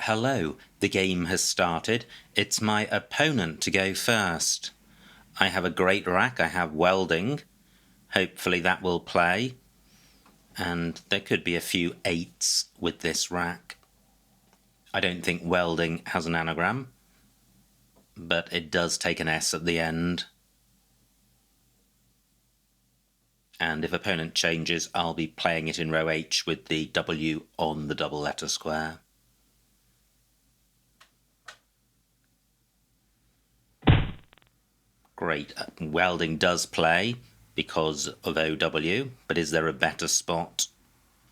Hello, the game has started. It's my opponent to go first. I have a great rack, I have welding. Hopefully that will play. And there could be a few 8s with this rack. I don't think welding has an anagram, but it does take an S at the end. And if opponent changes, I'll be playing it in row H with the W on the double letter square. Great. Welding does play because of OW, but is there a better spot?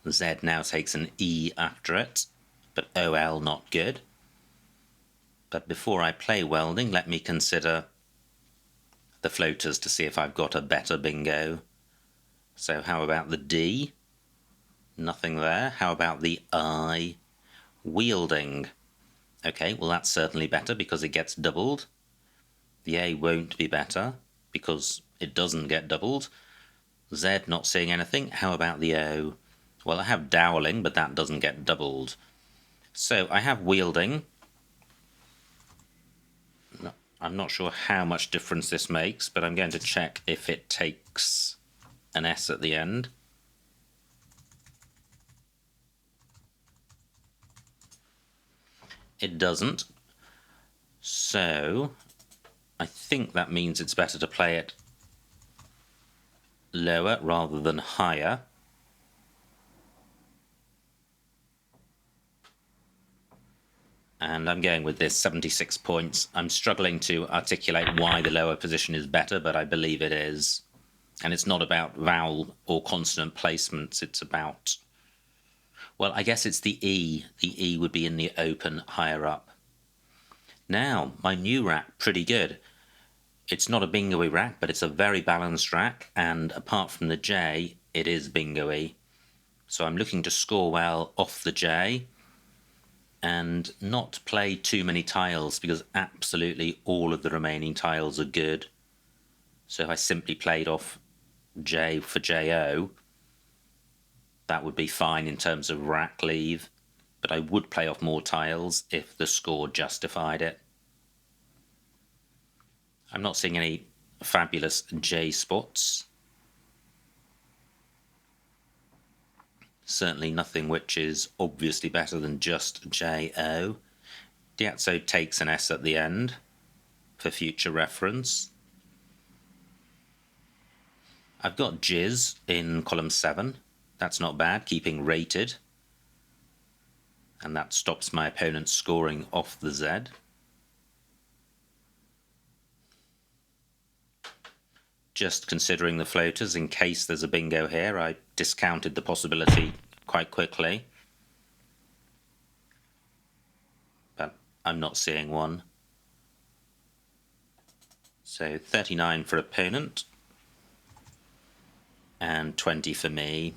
Z now takes an E after it, but OL not good. But before I play welding, let me consider the floaters to see if I've got a better bingo. So how about the D? Nothing there. How about the I? Wielding. Okay, well that's certainly better because it gets doubled. The A won't be better because it doesn't get doubled. Z not seeing anything. How about the O? Well, I have doweling, but that doesn't get doubled. So I have wielding. No, I'm not sure how much difference this makes, but I'm going to check if it takes an S at the end. It doesn't. So I think that means it's better to play it lower rather than higher. And I'm going with this 76 points. I'm struggling to articulate why the lower position is better, but I believe it is. And it's not about vowel or consonant placements, it's about... Well, I guess it's the E. The E would be in the open higher up. Now, my new rack, pretty good. It's not a bingo-y rack, but it's a very balanced rack, and apart from the J, it is bingo-y. So I'm looking to score well off the J and not play too many tiles because absolutely all of the remaining tiles are good. So if I simply played off J for JO, that would be fine in terms of rack leave, but I would play off more tiles if the score justified it. I'm not seeing any fabulous J spots. Certainly nothing which is obviously better than just JO. Diazzo takes an S at the end for future reference. I've got Jizz in column 7. That's not bad, keeping rated. And that stops my opponent scoring off the Z. Just considering the floaters in case there's a bingo here, I discounted the possibility quite quickly. But I'm not seeing one. So 39 for opponent and 20 for me.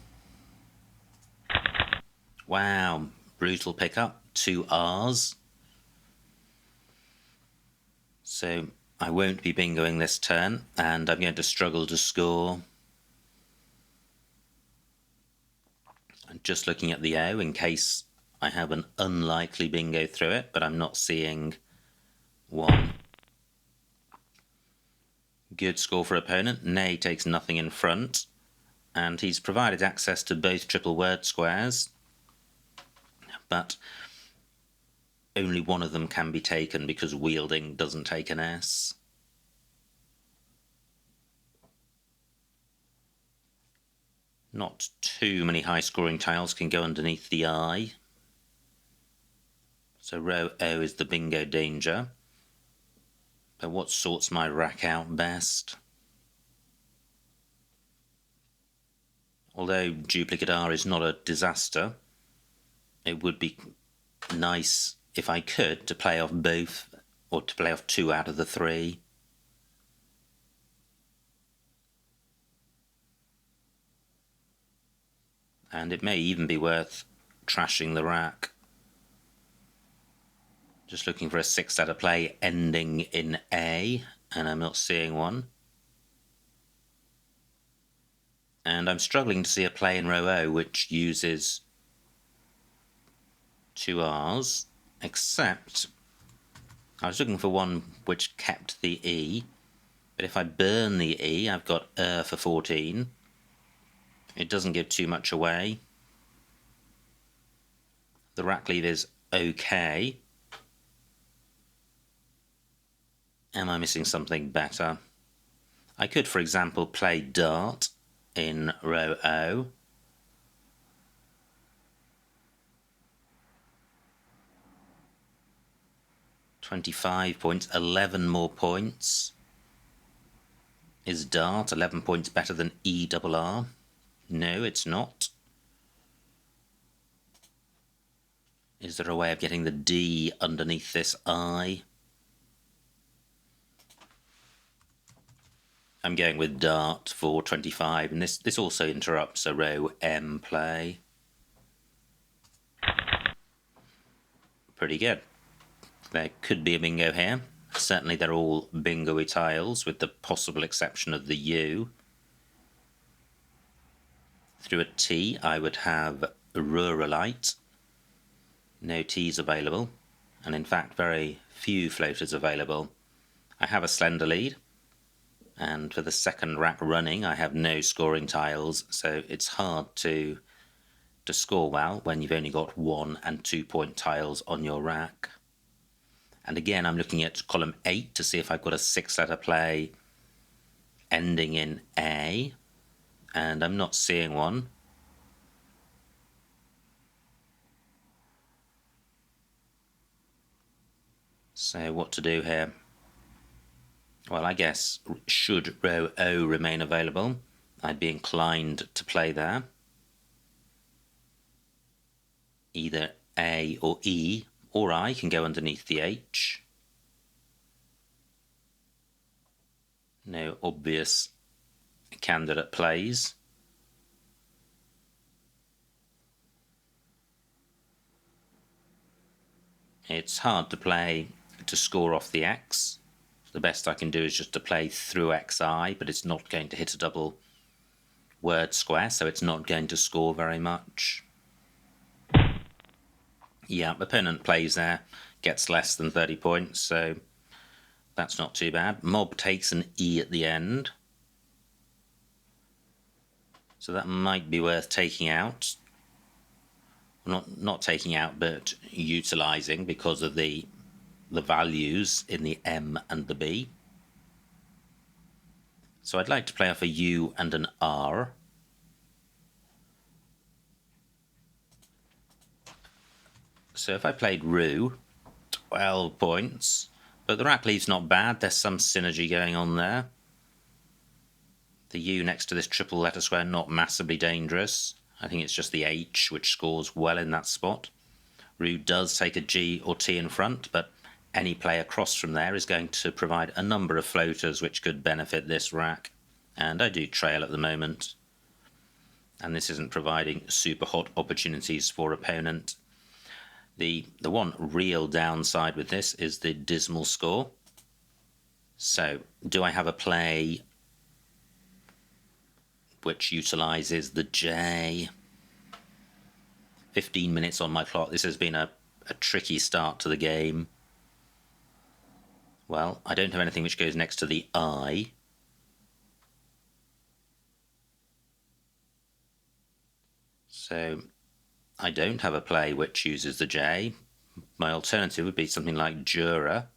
Wow, brutal pickup, 2 R's. So I won't be bingoing this turn, and I'm going to struggle to score. I'm just looking at the O in case I have an unlikely bingo through it, but I'm not seeing one. Good score for opponent. Nay takes nothing in front, and he's provided access to both triple word squares, but only one of them can be taken because wielding doesn't take an S. Not too many high-scoring tiles can go underneath the I. So row O is the bingo danger. But what sorts my rack out best? Although duplicate R is not a disaster, it would be nice if I could to play off both, or to play off 2 out of the 3. And it may even be worth trashing the rack. Just looking for a 6-letter play ending in A, and I'm not seeing one. And I'm struggling to see a play in row O which uses 2 R's Except I was looking for one which kept the E, but if I burn the E, I've got for 14. It doesn't give too much away. The rack lead is okay. Am I missing something better? I could, for example, play dart in row O. £25 points, 11 more points. Is dart 11 points better than ERR? No, it's not. Is there a way of getting the D underneath this I? I'm going with dart for 25, and this also interrupts a row M play. Pretty good. There could be a bingo here. Certainly they're all bingo-y tiles, with the possible exception of the U. Through a T, I would have ruralite. No T's available, and in fact very few floaters available. I have a slender lead, and for the second rack running I have no scoring tiles, so it's hard to score well when you've only got 1 and 2 point tiles on your rack. And again, I'm looking at column 8 to see if I've got a 6-letter play ending in A, and I'm not seeing one. So what to do here? Well, I guess should row O remain available, I'd be inclined to play there. Either A or E, or I can go underneath the H. No obvious candidate plays. It's hard to play to score off the X. The best I can do is just to play through XI, but it's not going to hit a double word square, so it's not going to score very much. Yeah, opponent plays there, gets less than 30 points, so that's not too bad. Mob takes an E at the end, so that might be worth taking out. Not taking out, but utilising because of the values in the M and the B. So I'd like to play off a U and an R. So if I played Roo, 12 points, but the rack lead's not bad, there's some synergy going on there. The U next to this triple letter square, not massively dangerous. I think it's just the H which scores well in that spot. Roo does take a G or T in front, but any play across from there is going to provide a number of floaters which could benefit this rack. And I do trail at the moment, and this isn't providing super hot opportunities for opponent. The one real downside with this is the dismal score. So, do I have a play which utilises the J? 15 minutes on my clock. This has been a tricky start to the game. Well, I don't have anything which goes next to the I. So I don't have a play which uses the J. My alternative would be something like Jura.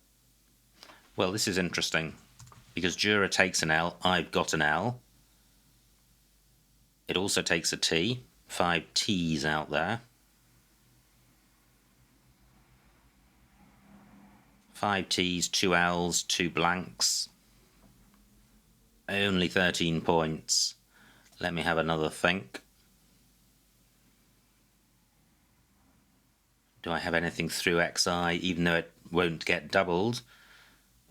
Well, this is interesting, because Jura takes an L, I've got an L. It also takes a T, 5 T's out there. 5 T's, 2 L's, 2 blanks. Only 13 points. Let me have another think. Do I have anything through XI? Even though it won't get doubled,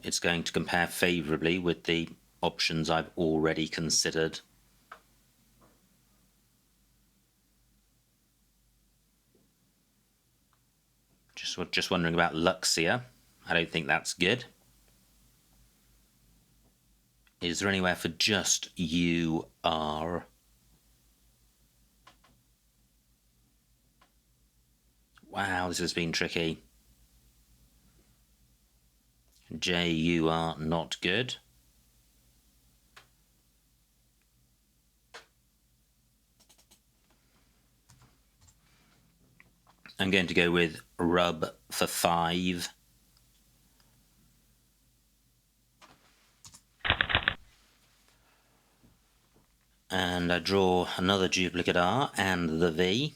it's going to compare favourably with the options I've already considered. Just wondering about Luxia. I don't think that's good. Is there anywhere for just UR? Wow, this has been tricky. J, you are not good. I'm going to go with rub for 5. And I draw another duplicate R and the V.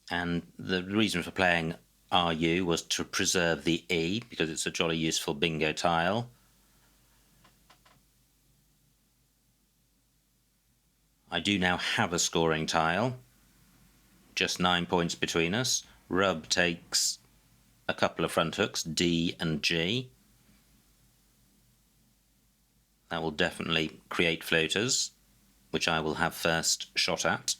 And the reason for playing RU was to preserve the E, because it's a jolly useful bingo tile. I do now have a scoring tile, just 9 points between us. Rub takes a couple of front hooks, D and G. That will definitely create floaters, which I will have first shot at.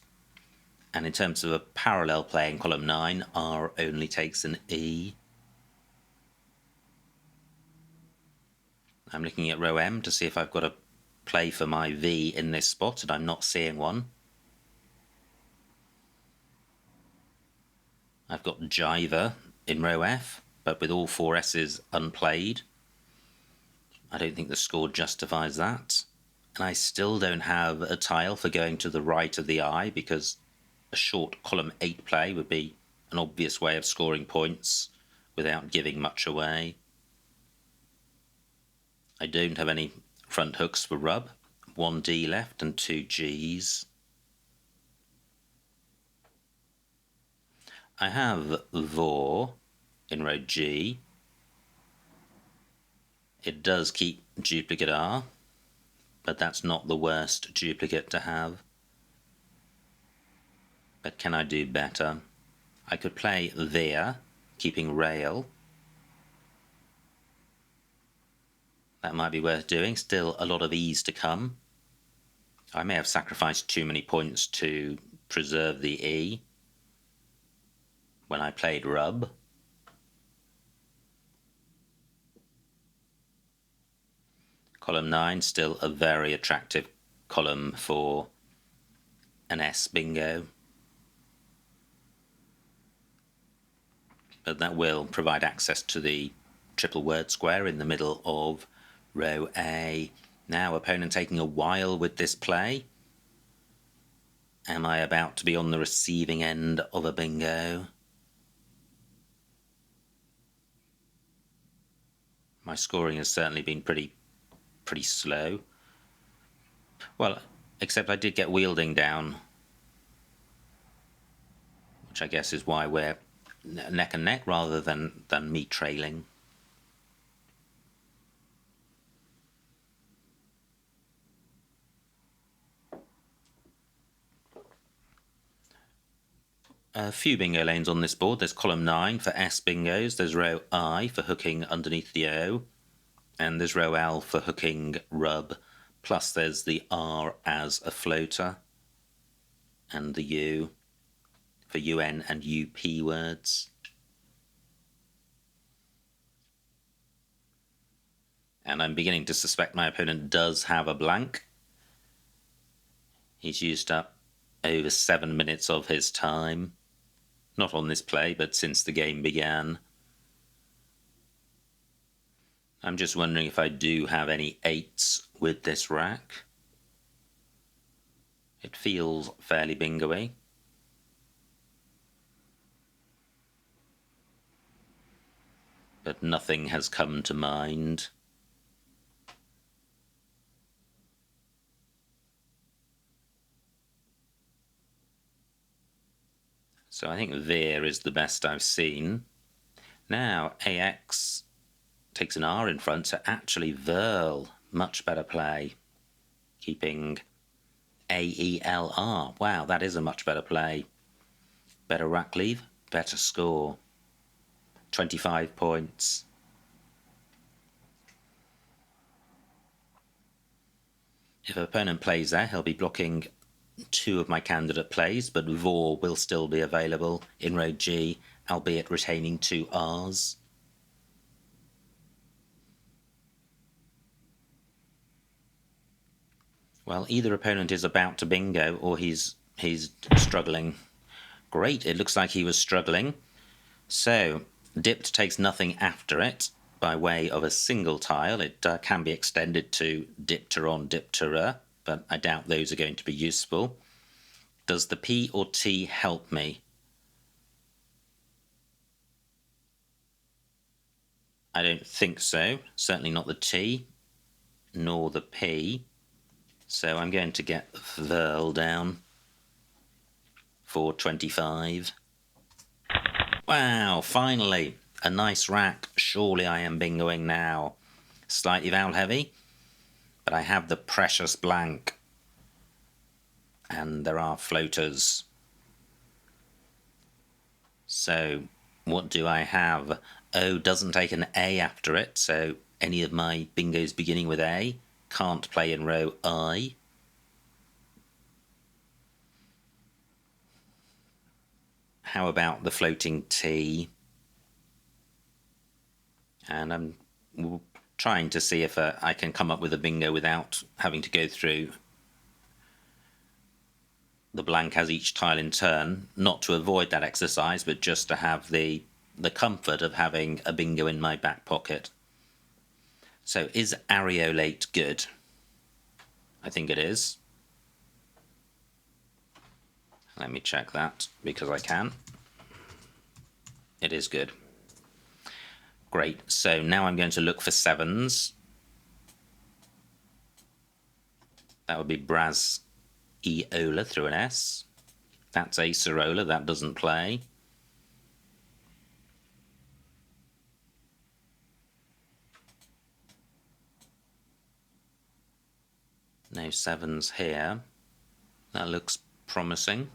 And in terms of a parallel play in column 9, R only takes an E. I'm looking at row M to see if I've got a play for my V in this spot, and I'm not seeing one. I've got Jiver in row F, but with all 4 S's unplayed. I don't think the score justifies that. And I still don't have a tile for going to the right of the I, because a short column 8 play would be an obvious way of scoring points without giving much away. I don't have any front hooks for rub. 1 D left and 2 G's. I have Vor in row G. It does keep duplicate R, but that's not the worst duplicate to have. But can I do better? I could play Veer, keeping rail. That might be worth doing. Still a lot of E's to come. I may have sacrificed too many points to preserve the E when I played rub. Column 9, still a very attractive column for an S bingo. But that will provide access to the triple word square in the middle of row A. Now, opponent taking a while with this play. Am I about to be on the receiving end of a bingo? My scoring has certainly been pretty slow. Well, except I did get wielding down, which I guess is why we're neck and neck rather than me trailing. A few bingo lanes on this board. There's column 9 for S bingos, there's row I for hooking underneath the O, and there's row L for hooking rub, plus there's the R as a floater, and the U for UN and UP words. And I'm beginning to suspect my opponent does have a blank. He's used up over 7 minutes of his time. Not on this play, but since the game began. I'm just wondering if I do have any 8s with this rack. It feels fairly bingo-y. But nothing has come to mind. So I think Veer is the best I've seen. Now AX takes an R in front, so actually Verl, much better play. Keeping AELR. Wow, that is a much better play. Better rack leave, better score. 25 points. If an opponent plays there, he'll be blocking 2 of my candidate plays, but Vor will still be available in row G, albeit retaining 2 R's. Well, either opponent is about to bingo or he's struggling. Great, it looks like he was struggling. So, dipped takes nothing after it by way of a single tile. It can be extended to dipteron, diptera, but I doubt those are going to be useful. Does the P or T help me? I don't think so. Certainly not the T, nor the P. So I'm going to get Verl down for 25. Wow, finally! A nice rack. Surely I am bingoing now. Slightly vowel heavy, but I have the precious blank. And there are floaters. So what do I have? O doesn't take an A after it, so any of my bingos beginning with A can't play in row I. How about the floating T? And I'm trying to see if I can come up with a bingo without having to go through the blank as each tile in turn, not to avoid that exercise, but just to have the comfort of having a bingo in my back pocket. So is areolate good? I think it is. Let me check that, because I can. It is good. Great, so now I'm going to look for sevens. That would be Braz Eola through an S. That's Acerola, that doesn't play. No sevens here. That looks promising.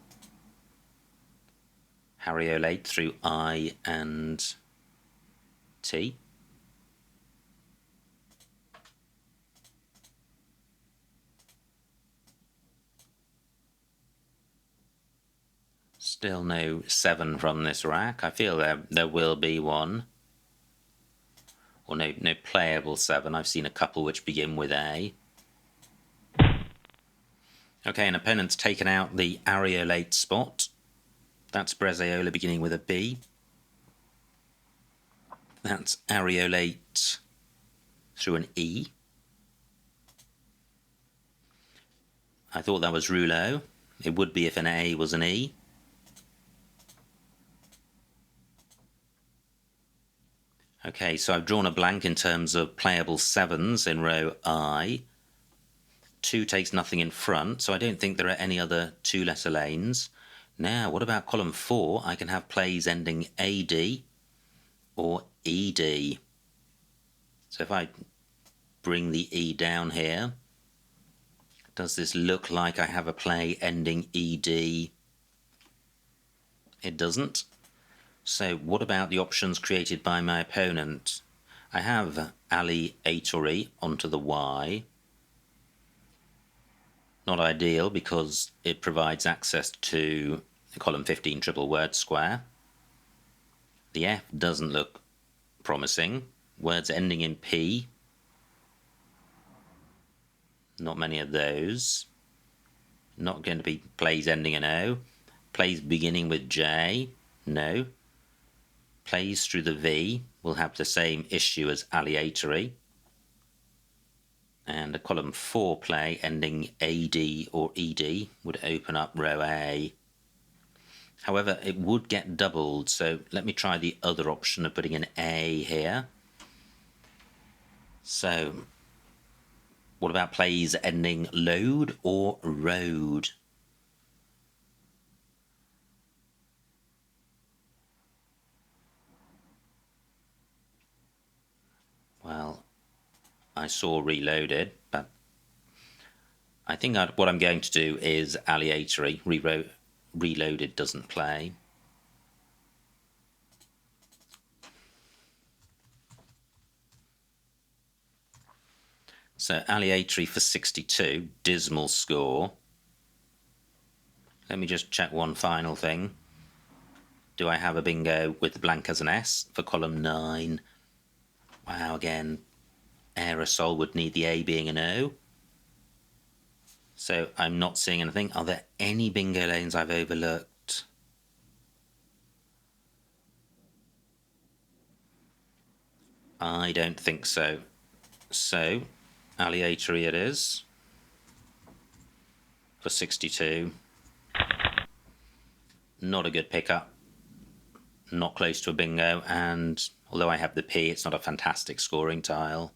Hariolate through I and T. Still no 7 from this rack. I feel there will be one. Or no playable 7. I've seen a couple which begin with A. Okay, an opponent's taken out the areolate spot. That's Brezeola beginning with a B. That's areolate through an E. I thought that was rouleau. It would be if an A was an E. Okay, so I've drawn a blank in terms of playable 7s in row I. 2 takes nothing in front, so I don't think there are any other 2-letter lanes. Now, what about column 4? I can have plays ending AD or ED. So if I bring the E down here, does this look like I have a play ending ED? It doesn't. So what about the options created by my opponent? I have aleatory onto the Y. Not ideal because it provides access to the column 15 triple word square. The F doesn't look promising. Words ending in P. Not many of those. Not going to be plays ending in O. Plays beginning with J. No. Plays through the V will have the same issue as aleatory. And a column 4 play ending AD or ED would open up row A. However, it would get doubled, so let me try the other option of putting an A here. So, what about plays ending load or road? Well, I saw reloaded, but I think what I'm going to do is aleatory. Reloaded doesn't play. So aleatory for 62, dismal score. Let me just check one final thing. Do I have a bingo with the blank as an S for column 9? Wow, again, aerosol would need the A being an O. So I'm not seeing anything. Are there any bingo lanes I've overlooked? I don't think so. So, aleatory it is for 62. Not a good pickup. Not close to a bingo, and although I have the P, it's not a fantastic scoring tile.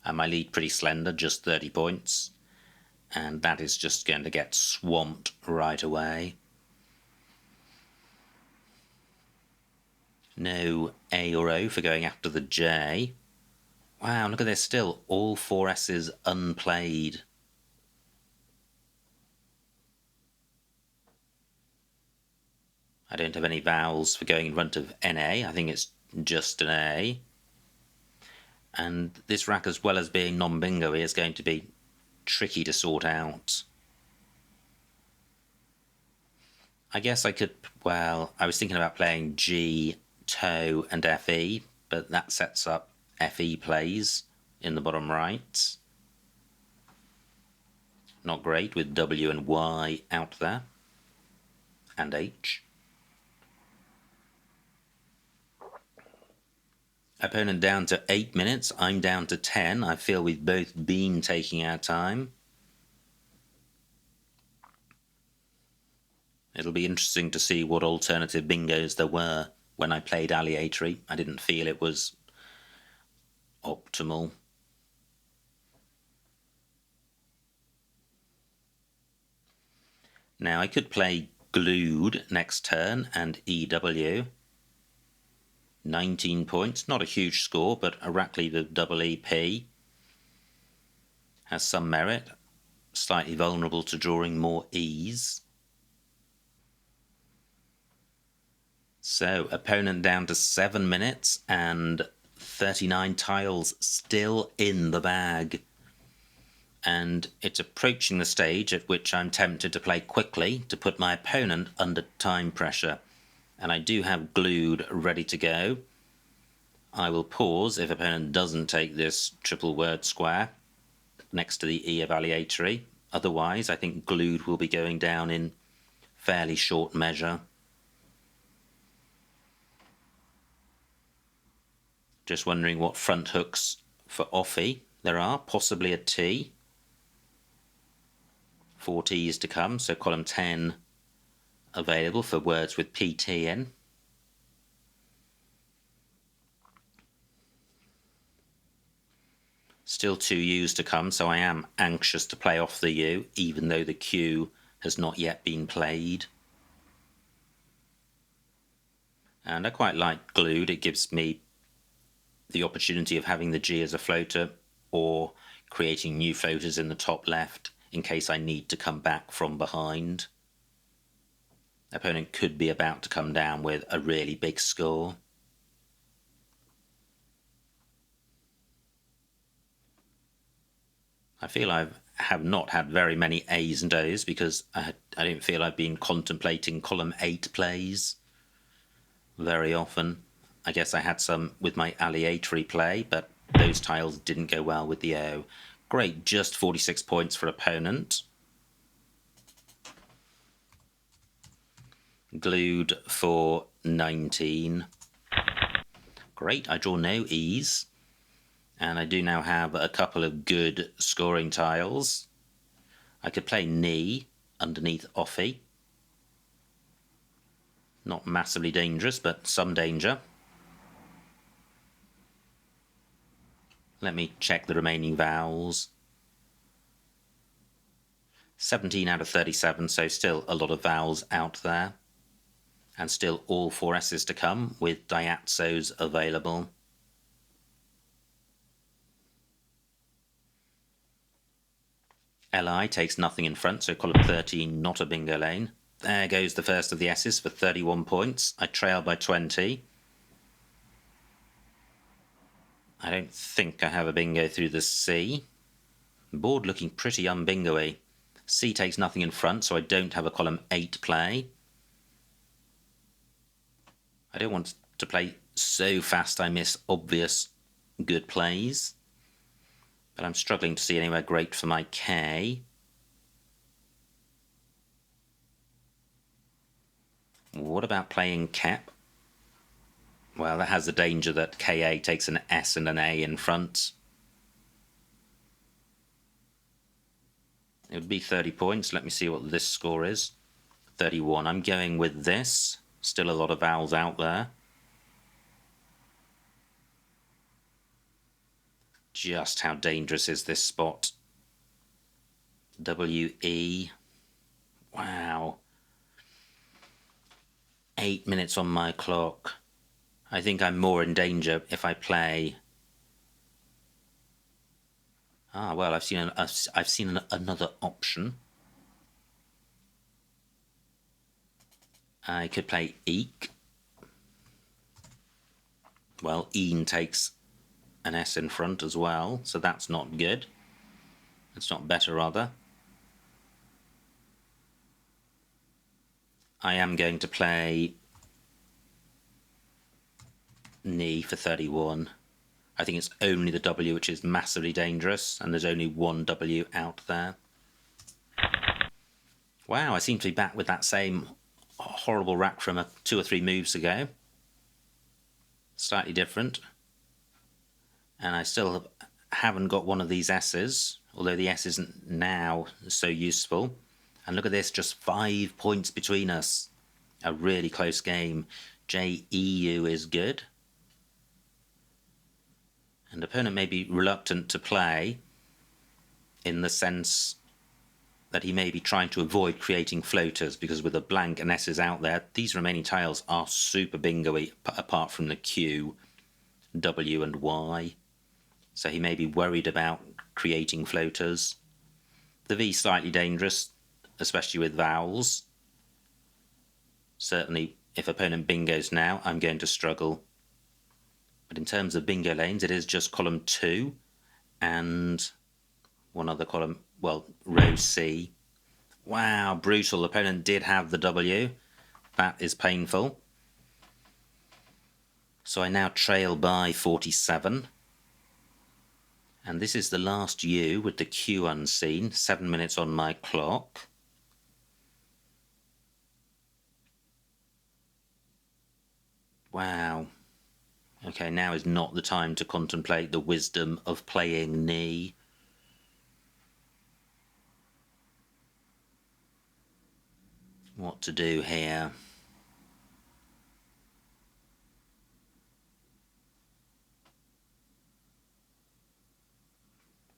And my lead pretty slender, just 30 points. And that is just going to get swamped right away. No A or O for going after the J. Wow, look at this, still all 4 S's unplayed. I don't have any vowels for going in front of NA. I think it's just an A. And this rack, as well as being non-bingo, is going to be tricky to sort out. I guess I could, well, I was thinking about playing G, toe and FE, but that sets up FE plays in the bottom right. Not great with W and Y out there, and H. Opponent down to 8 minutes, I'm down to 10. I feel we've both been taking our time. It'll be interesting to see what alternative bingos there were when I played aleatory. I didn't feel it was optimal. Now I could play glued next turn and EW. 19 points, not a huge score, but a rack lead of EEP has some merit, slightly vulnerable to drawing more E's. So, opponent down to 7 minutes and 39 tiles still in the bag. And it's approaching the stage at which I'm tempted to play quickly to put my opponent under time pressure. And I do have glued ready to go. I will pause if opponent doesn't take this triple word square next to the E of aleatory. Otherwise, I think glued will be going down in fairly short measure. Just wondering what front hooks for offie there are. Possibly a T. 4 T's to come, so column 10 available for words with PT in. Still 2 U's to come, so I am anxious to play off the U, even though the Q has not yet been played. And I quite like glued. It gives me the opportunity of having the G as a floater or creating new floaters in the top left in case I need to come back from behind. Opponent could be about to come down with a really big score. I feel I have not had very many A's and O's because I don't feel I've been contemplating column 8 plays very often. I guess I had some with my aleatory play, but those tiles didn't go well with the O. Great, just 46 points for opponent. Glued for 19. Great, I draw no E's. And I do now have a couple of good scoring tiles. I could play knee underneath offie. Not massively dangerous, but some danger. Let me check the remaining vowels. 17 out of 37, so still a lot of vowels out there. And still all 4 S's to come with diatsos available. LI takes nothing in front, so column 13 not a bingo lane. There goes the first of the S's for 31 points. I trail by 20. I don't think I have a bingo through the C. Board looking pretty unbingo-y. C takes nothing in front, so I don't have a column 8 play. I don't want to play so fast I miss obvious good plays. But I'm struggling to see anywhere great for my K. What about playing cap? Well, that has the danger that KA takes an S and an A in front. It would be 30 points. Let me see what this score is. 31. I'm going with this. Still a lot of vowels out there. Just how dangerous is this spot? WE. Wow. 8 minutes on my clock. I think I'm more in danger if I play. Ah, well, I've seen another option. I could play Eek. Well, Een takes an S in front as well, so that's not good. It's not better, rather. I am going to play Knee for 31. I think it's only the W which is massively dangerous, and there's only one W out there. Wow, I seem to be back with that same horrible rack from 2 or 3 moves ago. Slightly different. And I still haven't got one of these S's, although the S isn't now so useful. And look at this, just 5 points between us. A really close game. JEU is good. And opponent may be reluctant to play in the sense that he may be trying to avoid creating floaters, because with a blank and S's out there, these remaining tiles are super bingo-y apart from the Q, W and Y. So he may be worried about creating floaters. The V slightly dangerous, especially with vowels. Certainly if opponent bingos now, I'm going to struggle. But in terms of bingo lanes, it is just column 2 and one other column, well, row C. Wow, brutal. Opponent did have the W. That is painful. So I now trail by 47. And this is the last U with the Q unseen. 7 minutes on my clock. Wow. Okay, now is not the time to contemplate the wisdom of playing knee. What to do here?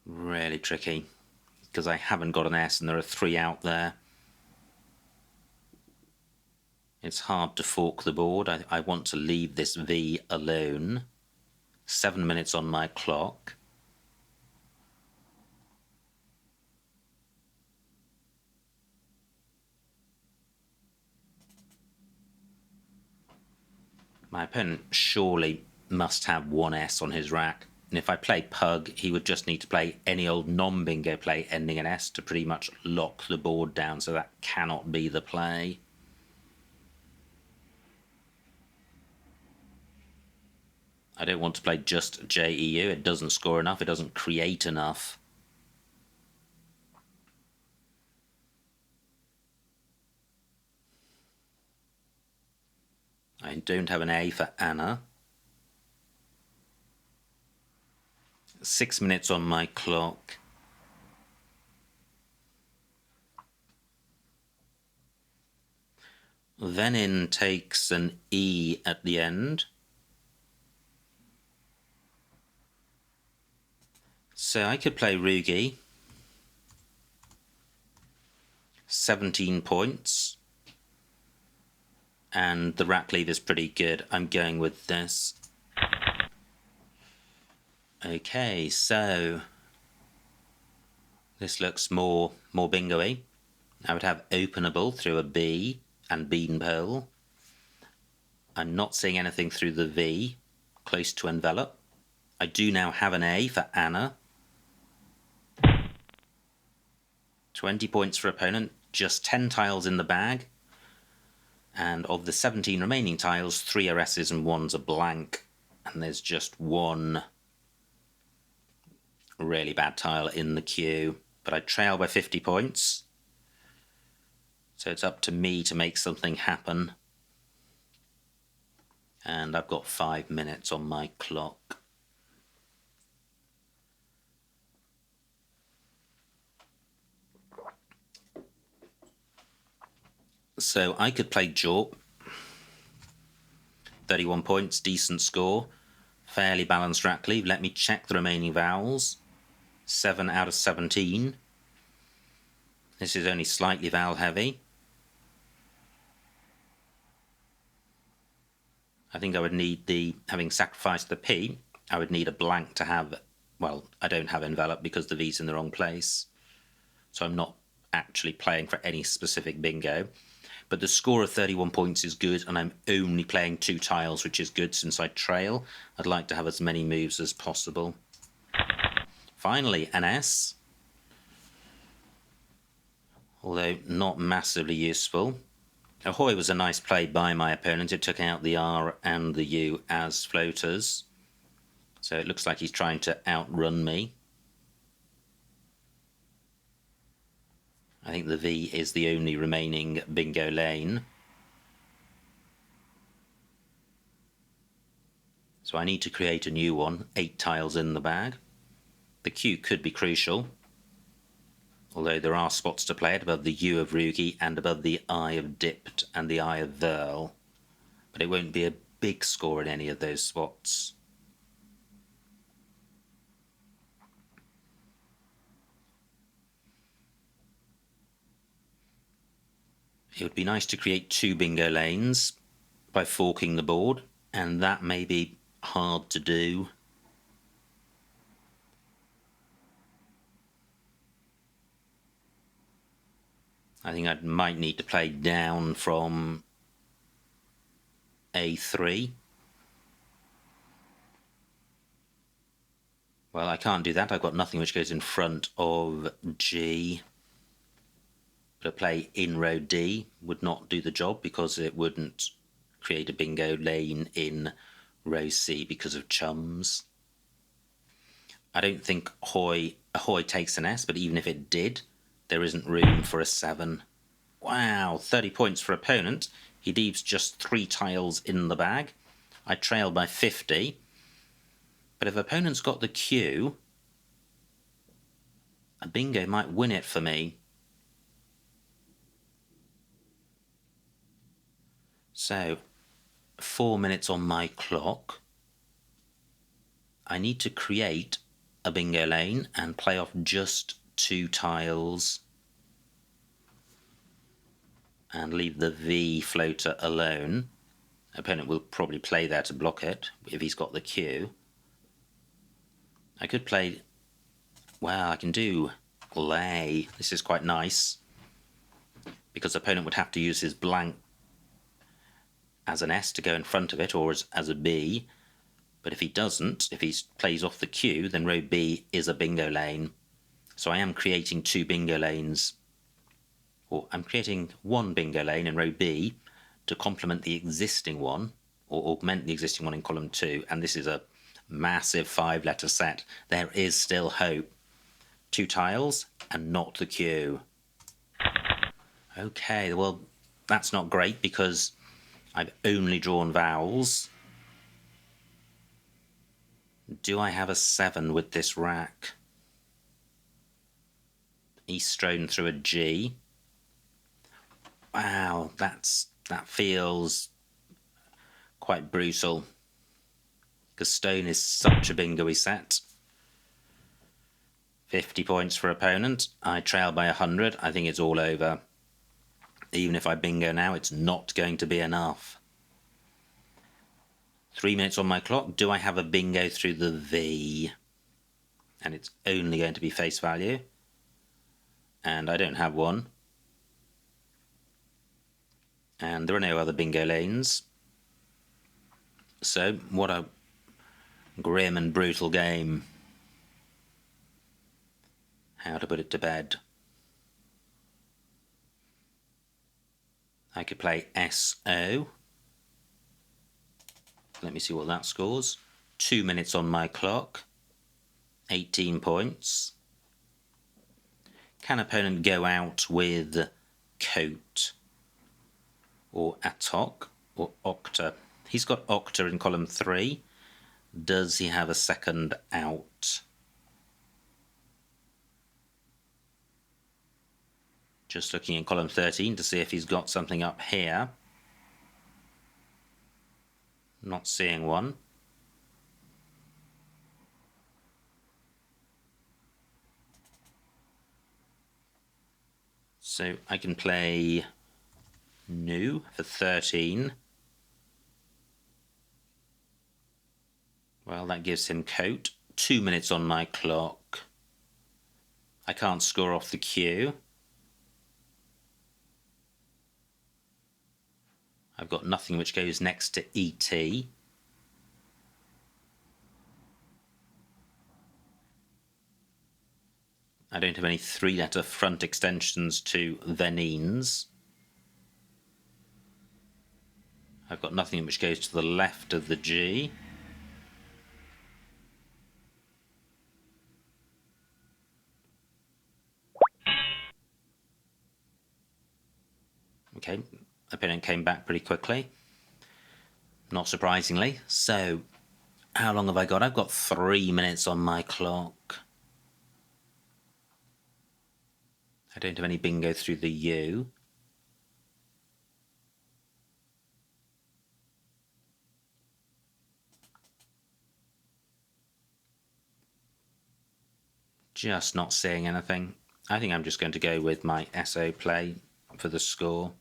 Really tricky, because I haven't got an S and there are 3 out there. It's hard to fork the board. I want to leave this V alone. 7 minutes on my clock. My opponent surely must have 1 S on his rack. And if I play Pug, he would just need to play any old non-bingo play ending in S to pretty much lock the board down, so that cannot be the play. I don't want to play just JEU. It doesn't score enough. It doesn't create enough. I don't have an A for Anna. 6 minutes on my clock. Venin takes an E at the end. So I could play Rugi. 17 points. And the rack leave is pretty good. I'm going with this. Okay, so this looks more bingo-y. I would have openable through a B and beanpole. I'm not seeing anything through the V, close to envelop. I do now have an A for Anna. 20 points for opponent, just 10 tiles in the bag. And of the 17 remaining tiles, 3 are S's and 1's a blank. And there's just 1 really bad tile in the queue. But I trail by 50 points. So it's up to me to make something happen. And I've got 5 minutes on my clock. So I could play Jorp. 31 points, decent score. Fairly balanced rack leave. Let me check the remaining vowels. 7 out of 17. This is only slightly vowel heavy. I think I would need having sacrificed the P, I would need a blank to have, well, I don't have envelope because the V's in the wrong place. So I'm not actually playing for any specific bingo. But the score of 31 points is good, and I'm only playing 2 tiles, which is good since I trail. I'd like to have as many moves as possible. Finally, an S. Although not massively useful. Ahoy was a nice play by my opponent. It took out the R and the U as floaters. So it looks like he's trying to outrun me. I think the V is the only remaining bingo lane. So I need to create a new one, 8 tiles in the bag. The Q could be crucial, although there are spots to play it above the U of Rugi and above the I of Dipped and the I of Verl. But it won't be a big score in any of those spots. It would be nice to create 2 bingo lanes by forking the board, and that may be hard to do. I think I might need to play down from A3. Well, I can't do that. I've got nothing which goes in front of G. But a play in row D would not do the job because it wouldn't create a bingo lane in row C because of chums. I don't think Ahoy takes an S, but even if it did, there isn't room for a 7. Wow, 30 points for opponent. He leaves just 3 tiles in the bag. I trail by 50. But if opponent's got the Q, a bingo might win it for me. So, 4 minutes on my clock. I need to create a bingo lane and play off just 2 tiles and leave the V floater alone. Opponent will probably play there to block it if he's got the Q. I could play, well, I can do lay. This is quite nice because opponent would have to use his blank as an S to go in front of it or as a B. But if he doesn't, if he plays off the Q, then row B is a bingo lane. So I am creating 2 bingo lanes, or I'm creating 1 bingo lane in row B to complement the existing one, or augment the existing one in column 2, and this is a massive 5-letter set. There is still hope. 2 tiles and not the Q. Okay, well, that's not great because I've only drawn vowels. Do I have a 7 with this rack? He's strewn through a G. Wow, that feels quite brutal. Because stone is such a bingo-y set. 50 points for opponent. I trail by 100. I think it's all over. Even if I bingo now, it's not going to be enough. 3 minutes on my clock. Do I have a bingo through the V? And it's only going to be face value. And I don't have one. And there are no other bingo lanes. So, what a grim and brutal game. How to put it to bed. I could play SO. Let me see what that scores. 2 minutes on my clock. 18 points. Can opponent go out with coat or atok or octa? He's got Octa in column 3. Does he have a second out? Just looking in column 13 to see if he's got something up here. Not seeing one. So I can play new for 13. Well, that gives him coat. 2 minutes on my clock. I can't score off the queue. I've got nothing which goes next to ET. I don't have any 3-letter front extensions to Venines. I've got nothing which goes to the left of the G. Okay, opponent came back pretty quickly, not surprisingly. So, how long have I got? I've got 3 minutes on my clock. I don't have any bingo through the U. Just not seeing anything. I think I'm just going to go with my SO play for the score.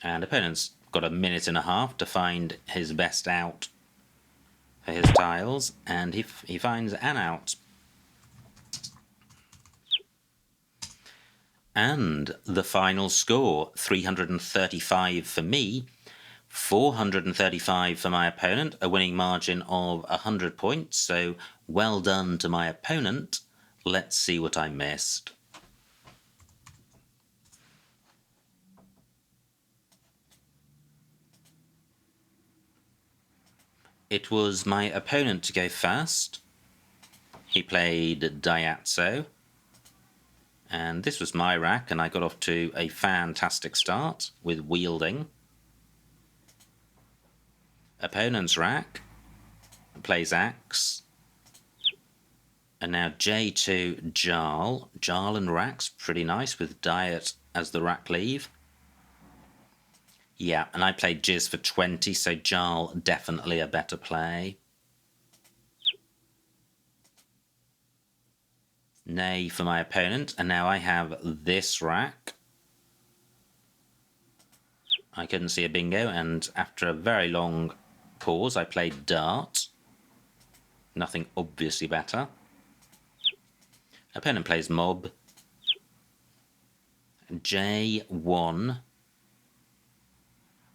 And opponent's got a minute and a half to find his best out for his tiles, and he finds an out. And the final score, 335 for me, 435 for my opponent, a winning margin of 100 points, so well done to my opponent. Let's see what I missed. It was my opponent to go first. He played Diatso, and this was my rack, and I got off to a fantastic start with wielding. Opponent's rack plays axe, and now J2 Jarl. Jarl and rack's pretty nice with Diet as the rack leave. Yeah, and I played Jizz for 20, so Jarl definitely a better play. Nay for my opponent, and now I have this rack. I couldn't see a bingo, and after a very long pause I played Dart. Nothing obviously better. Opponent plays Mob. J1.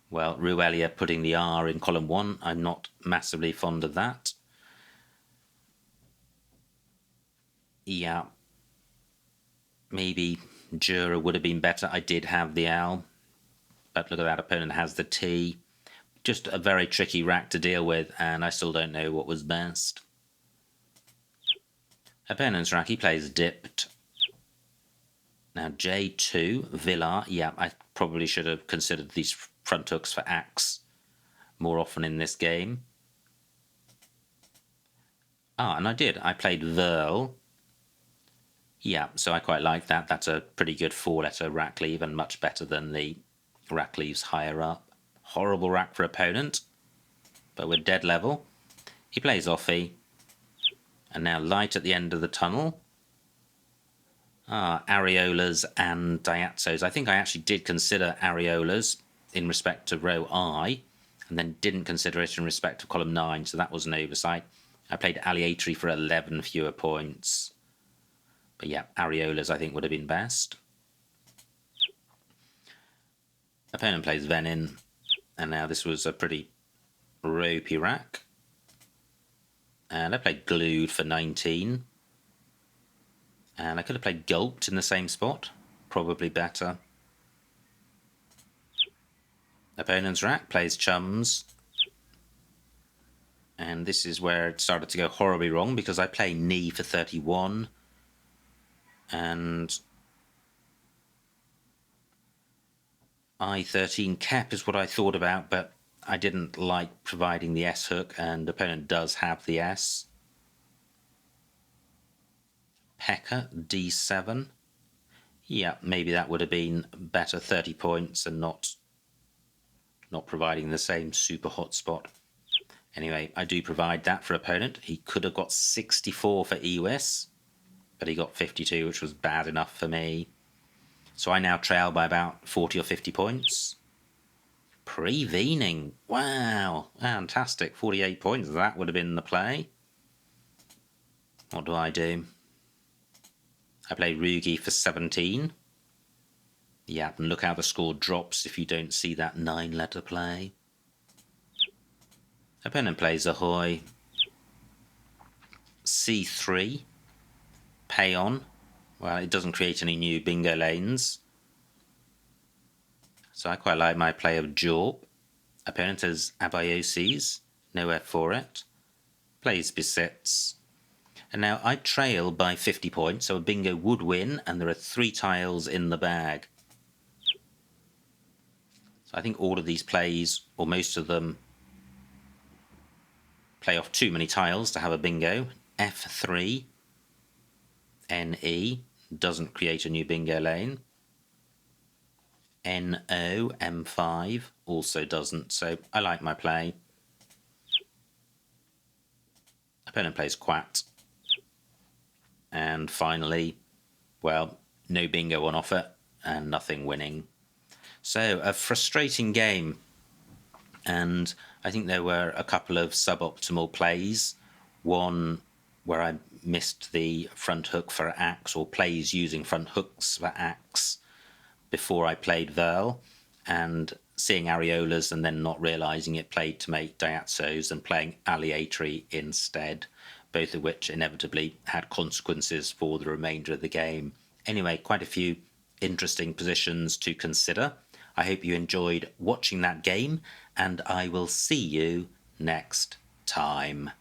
Well, Ruelia putting the R in column 1. I'm not massively fond of that. Yeah. Maybe Jura would have been better. I did have the L. But look at that, opponent has the T. Just a very tricky rack to deal with, and I still don't know what was best. Opponent's rack, he plays Dipped. Now J2, Villar. Yeah, I probably should have considered these front hooks for axe more often in this game. Ah, and I did. I played Verl. Yeah, so I quite like that. That's a pretty good 4-letter rack leave and much better than the rack leaves higher up. Horrible rack for opponent, but we're dead level. He plays Offie. And now light at the end of the tunnel. Ah, Areolas and Diatsos. I think I actually did consider Areolas in respect to row I, and then didn't consider it in respect to column 9, so that was an oversight. I played Aleatory for 11 fewer points. But yeah, Areolas I think would have been best. Opponent plays Venin, and now this was a pretty ropey rack. And I played Glued for 19. And I could have played Gulped in the same spot. Probably better. Opponent's rack plays Chums. And this is where it started to go horribly wrong, because I play Knee for 31. And I13 kep is what I thought about, but I didn't like providing the S hook, and the opponent does have the S. Pekka, D7. Yeah, maybe that would have been better, 30 points, and not providing the same super hot spot. Anyway, I do provide that for opponent. He could have got 64 for Ewis, but he got 52, which was bad enough for me. So I now trail by about 40 or 50 points. Pre-veening. Wow, fantastic. 48 points. That would have been the play. What do? I play Rugi for 17. Yeah, and look how the score drops if you don't see that 9-letter play. Opponent plays Ahoy. C3. Pay on. Well, it doesn't create any new bingo lanes. So I quite like my play of Jorp. Opponent has Abayosis. Nowhere for it. Plays Besits. And now I trail by 50 points, so a bingo would win, and there are 3 tiles in the bag. So I think all of these plays, or most of them, play off too many tiles to have a bingo. F3. NE doesn't create a new bingo lane. NO, M5 also doesn't, so I like my play. Opponent plays Quat. And finally, well, no bingo on offer and nothing winning. So a frustrating game, and I think there were a couple of suboptimal plays. One where I missed the front hook for axe, or plays using front hooks for axe before I played Verl, and seeing Areolas and then not realising it played to make Diatsos and playing Aleatory instead, both of which inevitably had consequences for the remainder of the game. Anyway, quite a few interesting positions to consider. I hope you enjoyed watching that game, and I will see you next time.